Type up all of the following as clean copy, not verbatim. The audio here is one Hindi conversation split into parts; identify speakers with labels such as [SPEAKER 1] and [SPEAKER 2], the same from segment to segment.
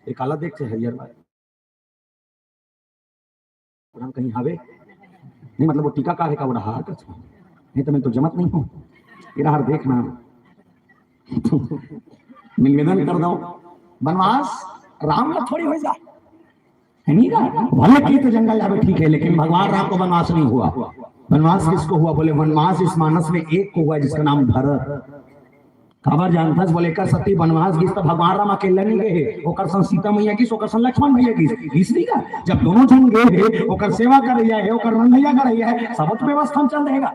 [SPEAKER 1] एक काला देख से हरियर भाई हम कहीं हावे नहीं, मतलब वो टीकाकार है का वो हार कर नहीं तो मैं तो जमत नहीं हूँ तेरा हार देखना निवेदन कर दो वनवास राम का थोड़ी हो जा है नहीं ना, भले की तो जंगल जावे ठीक है, लेकिन भगवान राम को वनवास नहीं हुआ। वनवास किसको हुआ? बोले वनवास इस मानस में एक को हुआ जिसका नाम भरत। खबर जानता बोले कर सती वनवास गीस तो भगवान राम अकेले नहीं गए, ओकर संग सीता मैया की, ओकर संग लक्ष्मण भैया की, इसलिए का जब दोनों जन गए ओकर सेवा कर रही है, ओकर रंधैया कर रही है, सब व्यवस्था चल रहेगा।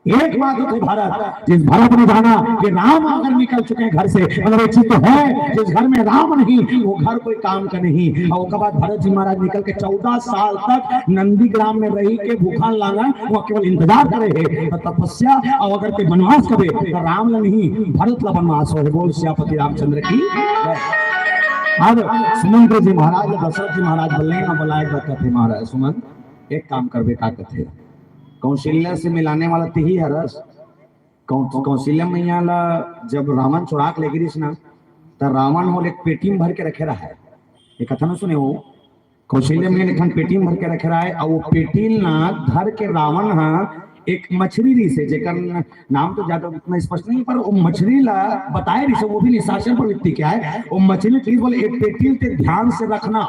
[SPEAKER 1] एक बात होती भारत, जिस भारत ने जाना कि राम अगर निकल चुके हैं घर से, मतलब एक चीज तो है जिस घर में राम नहीं वो घर कोई काम का नहीं। और उसके बाद भरत जी महाराज निकल के 14 साल तक नंदीग्राम में रही के भूखा लांगा वो केवल इंतजार करे है तो तपस्या, और अगर कोई वनवास करे तो राम ला नहीं भरत ला वनवास हो। बोल सियापति रामचंद्र की। अब सुमंत्र जी महाराज दशरथ जी महाराज बोले ना बुलाए थे महाराज सुमन एक काम करबे का कथे कौशल्या से मिलाने वाला तो ही है रस। कौशल्या मैया ला जब रावण चुरा के ले गिरी ना तो रावण हो एक पेटी में भर के रखे रहा है, एक कथा ना सुने हो कौशल्या मैया ने पेटी में भर के रखे रहा है और वो पेटी ना धर के रावण एक मछली री से जेकर नाम तो ज्यादा उतना स्पष्ट नहीं पर वो मछली ला बताए रही से वो भी निशासन प्रवृत्ति क्या है। वो मछली प्लीज बोले एक पेटी ते ध्यान से रखना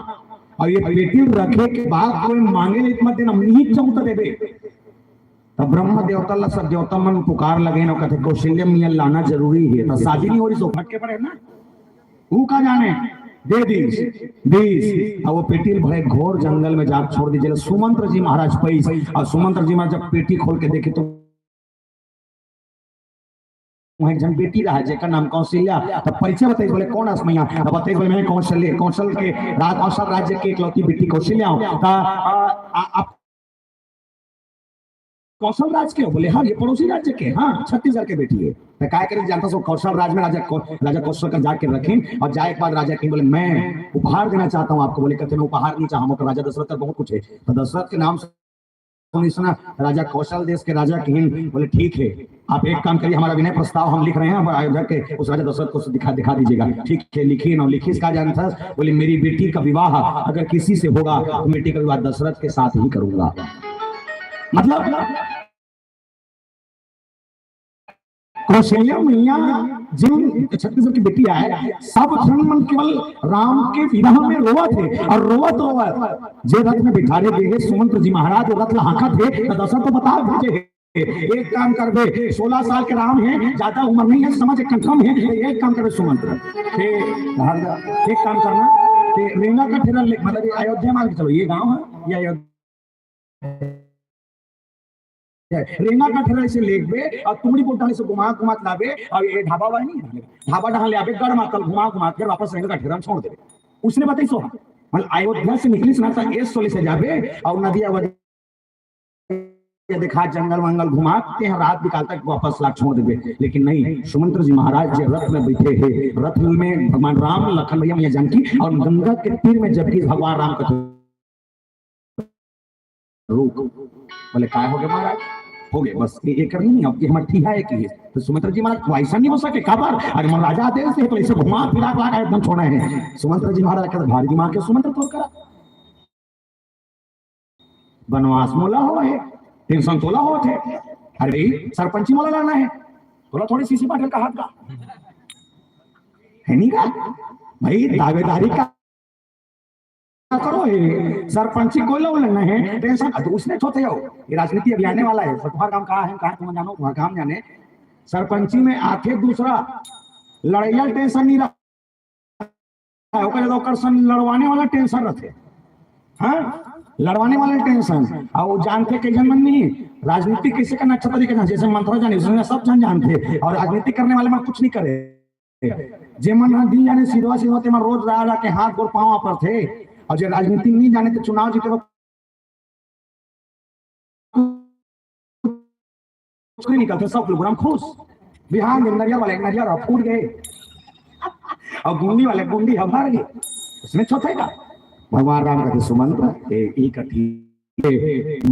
[SPEAKER 1] और ये पेटी रखे के बाद कोई मांगे इतना दिन नहीं चौथा देवे तब ब्रह्म देवता ला सब देवता मन पुकार लगे ना कहते कौशल्या मैया लाना जरूरी है तो शादी नहीं हो रही सो फटके पड़े ना वो का जाने दे दीस और वो पेटी भरे घोर जंगल में जा छोड़ दीजिए। सुमंत्र जी महाराज पैस और सुमंत्र जी महाराज जब पेटी खोल के देखे तो एक जन बेटी रहा जेकर नाम कौशल्या तो परिचय बताइए बोले कौन है मैया बताइए बोले मैं कौशल्य कौशल के कौशल राज्य के इकलौती बेटी कौशल्या हूं आप कौशल राज के हो? बोले हाँ ये पड़ोसी राज्य के, हाँ छत्तीसगढ़ के बेटी है। मैं क्या करें जानता हूँ कौशल राज में राजा कौशल का जाके रखें और जाए के बाद राजा कहीं बोले मैं उपहार देना चाहता हूँ आपको। बोले कहते मैं उपहार नहीं चाहूँ तो राजा दशरथ का बहुत कुछ है तो दशरथ के नाम से सुना राजा कौशल देश के राजा की बोले ठीक है आप एक काम करिए हमारा विनय प्रस्ताव हम लिख रहे हैं अयोध्या के उस राजा दशरथ को दिखा दीजिएगा। ठीक है लिखिए ना लिखिए इसका जानता बोले मेरी बेटी का विवाह अगर किसी से होगा तो बेटी का विवाह दशरथ के साथ ही करूंगा। मतलब कौशल्या मैया जिन छत्तीसगढ़ की बेटी है सब धन मन केवल राम के विवाह में रोवा थे और रोवत जे रथ में बिठारे गए सुमंत्र जी महाराज रथ हाका थे तो दशरथ तो बता भेजे एक काम कर दे 16 साल के राम है ज्यादा उम्र नहीं है समझ कम है एक काम करे सुमंत्र एक काम करना रेंगा का ठेला मतलब अयोध्या मान के चलो ये गांव है ये अयोध्या रेंगा का ठेला से लेके और तुमड़ी बोटाने से घुमा घुमा लावे और ये ढाबा वाला नहीं है ढाबा ढाल ले आवे गड़ मातल घुमा घुमा के वापस रेंगा का ठेला छोड़ दे उसने बताई सो मतलब अयोध्या से निकली सुना था एस सोले से जावे और नदिया देखा जंगल वंगल घुमाते हैं रात निकाल तक वापस ला छोड़ देवे। लेकिन नहीं सुमंत्र जी महाराज जो रथ में बैठे हैं रथ में भगवान राम लखन भैया मैया जानकी और गंगा के तीर में जबकि भगवान राम का रूप बोले काय हो गए महाराज हो गए बस ये करनी है अब हमारी ठीक है कि तो सुमंत्र जी महाराज ऐसा नहीं हो सके खबर अरे मन राजा आदेश से तो ऐसे घुमा फिरा के एकदम छोड़ा है सुमंत्र जी महाराज कहते भारी दिमाग के सुमंत्र तोड़ करा वनवास मोला हो है टेंशन तोला हो थे अरे सरपंची मोला लाना है थोड़ा थोड़ी सीसी पाटिल का हाथ का है नहीं का भाई दावेदारी का करो सरपंची को लेना है टेंशन तो उसने छोटे हो ये राजनीति अभी आने वाला है तुम्हारा काम कहाँ है कहाँ तुम जानो तुम्हारा काम जाने सरपंची में आके दूसरा लड़ैया टेंशन नहीं रहा लड़वाने वाला टेंशन रहते हाँ लड़वाने वाले टेंशन और वो जानते कई जन नहीं राजनीति कैसे करना अच्छा तरीके से जैसे मंत्रा जाने सब जन जानते और राजनीति करने वाले में कुछ नहीं करे जे मन दिन जाने सीधवा सीधवा रोज रहा के हाथ गोड़ पाँव पर थे और जो राजनीति नहीं जाने तो चुनाव जीते कुछ नहीं निकलते सब लोग हम खुश बिहार में नरिया वाले नरिया फूट गए और गुंडी वाले गुंडी हम हार गए उसमें चौथे का भगवान राम का सुमंत्र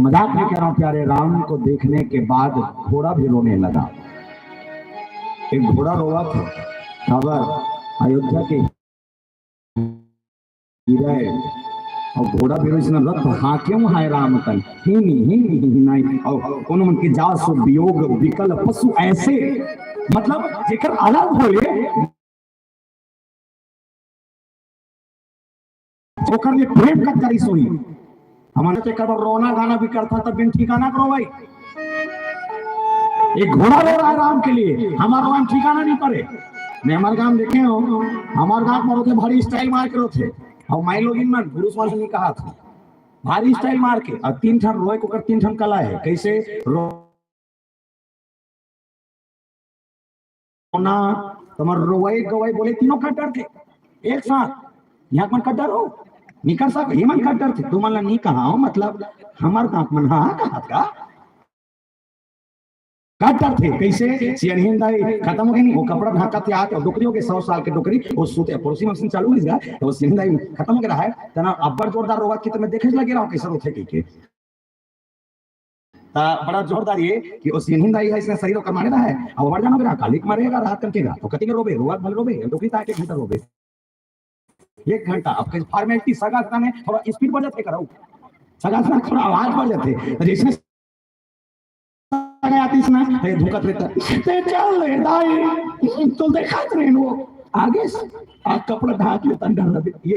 [SPEAKER 1] मजाक नहीं कह रहा हूं प्यारे राम को देखने के बाद घोड़ा भी रोने लगा। एक घोड़ा रोवा था खबर अयोध्या के गिराए और घोड़ा बेरोज न रथ हाँ क्यों है राम तन ही नहीं और कोनो मन के जा सो वियोग विकल पशु ऐसे मतलब जेकर अलग होले ओकर लिए प्रेम का करी सोई हमारे तो कब रोना गाना भी करता तब बिन ठिकाना करो भाई एक घोड़ा रो रहा है राम के लिए हमारा राम ठिकाना नहीं पड़े मैं हमारे गांव देखे हो हमारे गांव में रोते भारी स्टाइल मार के रोते और माई लोग इन पुरुष वाले ने कहा था भारी स्टाइल मार के और 3 ठन रोए को कर 3 ठन कला है कैसे रोना तुम्हार रोए गवाई बोले तीनों कट्टर थे एक साथ यहाँ मन कट्टर हो निकल सक ये मन कट्टर थे तुम नहीं कहा हो मतलब हमारे गांव मन हाँ कहा था कट्टर थे कैसे सियरहीन दाई खत्म हो गई वो कपड़ा ढाका थे आके डोकरियों के 100 साल के डोकरी वो सूते पड़ोसी मशीन चालू हो गया तो वो सियरहीन दाई खत्म हो गया है तना अब्बर जोरदार रोवा की तो मैं देखे लगे रहा कैसे रोथे के बड़ा जोरदार ये कि वो सियरहीन दाई है इसने शरीर को मारे रहा है अब बढ़ जाना मेरा कालिक मारेगा रात करकेगा तो कति के रोबे रोवा भल रोबे डोकरी ता 1 घंटा रोबे 1 घंटा अब फॉर्मेलिटी सगा ने थोड़ा स्पीड बढ़ जाते करो सगा थोड़ा आवाज बढ़ जाते जैसे आतीस ना ये धुकत रहता ते चल ले दाई तो देखा ट्रेन वो आगे से आ कपड़ा ढाक ले तंडा दे ये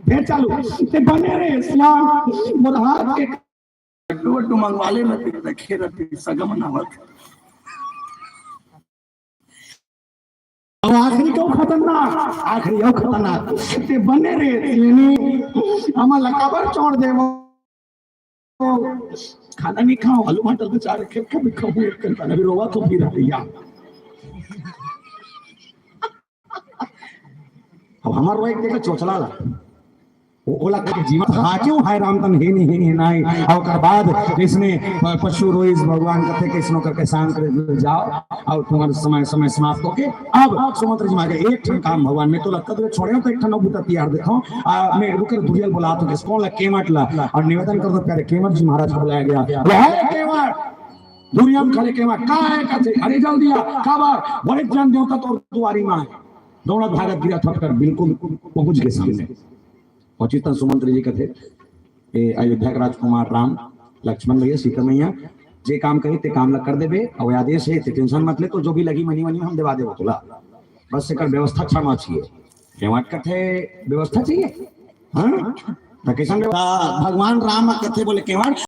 [SPEAKER 1] फिर चालू ते बने रे इस्लाम मोर हाथ के डोडू मंगवाले न रखे रहती सगम ना होत आखिरी क्यों खतरनाक आखिरी क्यों खतरनाक ते बने रे हमारा लकाबर छोड़ देवो खाना नहीं खाओ आलू मटर तो 4 खेप के भी खाओ एक करता ना रोवा तो फिर या अब हमार रोए देखे चोचला ला वो ओला के जीवन हाँ क्यों है राम तन हे नहीं और कर बाद इसमें पशु रोइस भगवान कथे के इसनो करके शांत कर जाओ और तुम्हारा समय समाप्त होके अब सुमंत्र जी मांगे एक ठन काम भगवान में तो लगता तो छोड़े तो एक ठन बुता तैयार देखो मैं रुकर दुरियल बुला तो किसको ला केमट ला और निवेदन कर दो प्यारे केमट जी महाराज को बुलाया गया है केमट दुनिया में खड़े केमट का है कथे अरे जल्दी आ खबर बड़े जान देवता तो तुम्हारी मां दोनों भारत गिरा थपकर बिल्कुल पहुंच गए सामने और चित्तन सुमंत्र जी कथे अयोध्या के राजकुमार राम लक्ष्मण भैया सीता मैया जे काम कही ते काम लग कर देबे और आदेश है ते टेंशन मत ले तो जो भी लगी मनी हम दिवा देबो तोला बस से कर व्यवस्था छमा चाहिए केवट कथे व्यवस्था चाहिए हां तो कैसन भगवान राम कथे बोले केवट